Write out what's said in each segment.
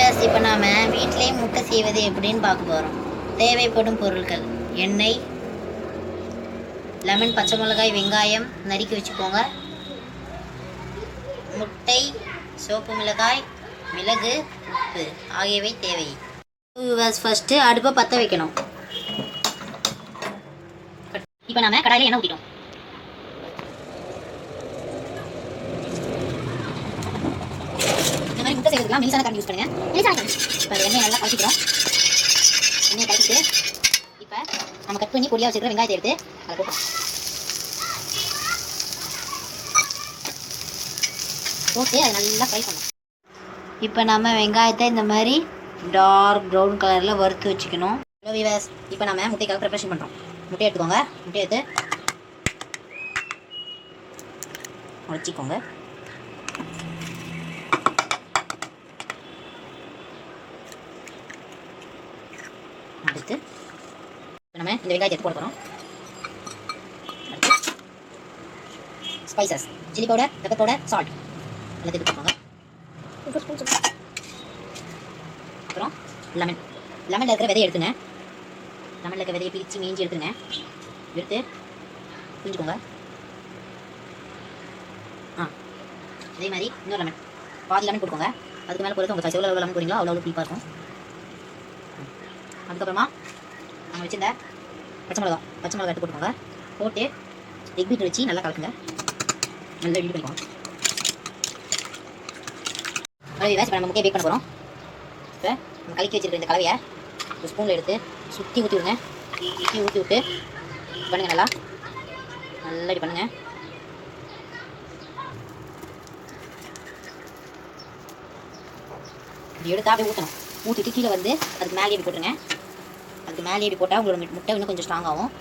Viewers, இப்போ நாம் வீட்டிலேயே முட்டை செய்வது எப்படின்னு பார்க்க போகிறோம். தேவைப்படும் பொருட்கள்: எண்ணெய், லெமன், பச்சை மிளகாய், வெங்காயம் நறுக்கி வச்சுக்கோங்க. முட்டை, சோப்பு மிளகாய், மிளகு, உப்பு ஆகியவை தேவை. வியூவர்ஸ், ஃபஸ்ட்டு அடுப்பை பற்ற வைக்கணும். இப்போ நாம் கடாயில் எண்ணெய் ஊற்றிட்டோம். இந்த மாதிரி முட்டை செய்யறதுக்குலாம் மெலிசான கரண்டி யூஸ் பண்ணுங்க. இப்போ எண்ணெயை நல்லா கலக்கிக்கிறோம். எண்ணெயை கலக்கிட்டு இப்போ நம்ம கட் பண்ணி பொடியாக வச்சுருக்கிற வெங்காயத்தை எடுத்து அதை போட்டு அதை நல்லா ஃப்ரை பண்ணணும். இப்போ நம்ம வெங்காயத்தை இந்த மாதிரி டார்க் ப்ரௌன் கலரில் வறுத்து வச்சுக்கணும். ஹலோ வியூவர்ஸ், இப்போ நம்ம முட்டைக்காக ப்ரிப்பரேஷன் பண்ணுறோம். முட்டையை எடுத்துக்கோங்க. முட்டையை எடுத்து உடச்சிக்கோங்க. அடுத்து நம்ம இந்த வெங்காயத்தை எடுத்து போட போகிறோம். அடுத்து spices, chilli powder, pepper powder, salt எல்லாத்தையும் எடுத்துக்கோங்க. அப்புறம் லெமனில் இருக்கிற விதையை எடுத்துங்க. லெமனில் இருக்கிற விதையை பிரித்து மீஞ்சி எடுத்துங்க. எடுத்து பிரிஞ்சுக்கோங்க. அதே மாதிரி இன்னொரு லெமன், பாதி லெமன் கொடுக்கோங்க. அதுக்கு மேலே பொறுத்து உங்கள் எவ்வளோ லெமன் போடுறீங்களோ அவ்வளோ புளிப்பாக இருக்கும். அதுக்கப்புறமா நம்ம வச்சுருந்த பச்சை மிளகா எடுத்து போட்டுக்கோங்க. போட்டு எக் பீட்டர் வச்சு நல்லா கலக்குங்க. நல்லா ரெடி பண்ணிக்கோங்க. இப்போ நம்ம முட்டையை பேக் பண்ண போகிறோம். இப்போ நம்ம கலக்கி வச்சுருக்க இந்த கலவையை ஒரு ஸ்பூனில் எடுத்து சுற்றி ஊற்றி விடுங்க. ஊற்றி விட்டு பண்ணுங்கள். நல்லா இப்படி பண்ணுங்கள். இப்படி எடுத்து அப்படியே ஊற்றணும். ஊற்றிட்டு கீழே வந்து அதுக்கு மேலே இப்படி போட்டுருங்க. அதுக்கு மேலே இப்படி போட்டால் உங்களோட முட்டை இன்னும் கொஞ்சம் ஸ்ட்ராங் ஆகும்.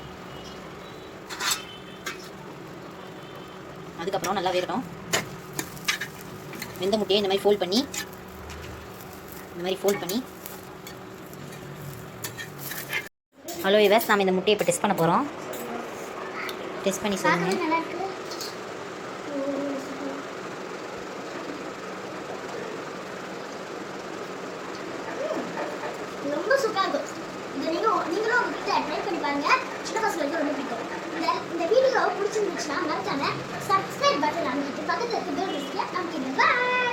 அதுக்கப்புறம் நல்லா வேகட்டும். வெந்த முட்டையை இந்த மாதிரி ஃபோல்ட் பண்ணி ஹலோ வியூவர்ஸ், நாம் இந்த முட்டையை இப்போ டெஸ்ட் பண்ண போகிறோம். டெஸ்ட் பண்ணி சொல்லுங்கள். ரொம்ப சூப்பராக இருக்கும். இதை நீங்களும் உங்கள் வீட்டில் ட்ரை பண்ணி பாருங்கள். சின்ன பசங்களுக்கு ரொம்ப பிடிக்கும். இந்த வீடியோ பிடிச்சிருந்துச்சுன்னா மறக்காம சப்ஸ்கிரைப் பட்டன் அமைக்கிட்டு பக்கத்தில் இருக்க பெல் ஐகானை அமைக்கிடுங்க. பாய்.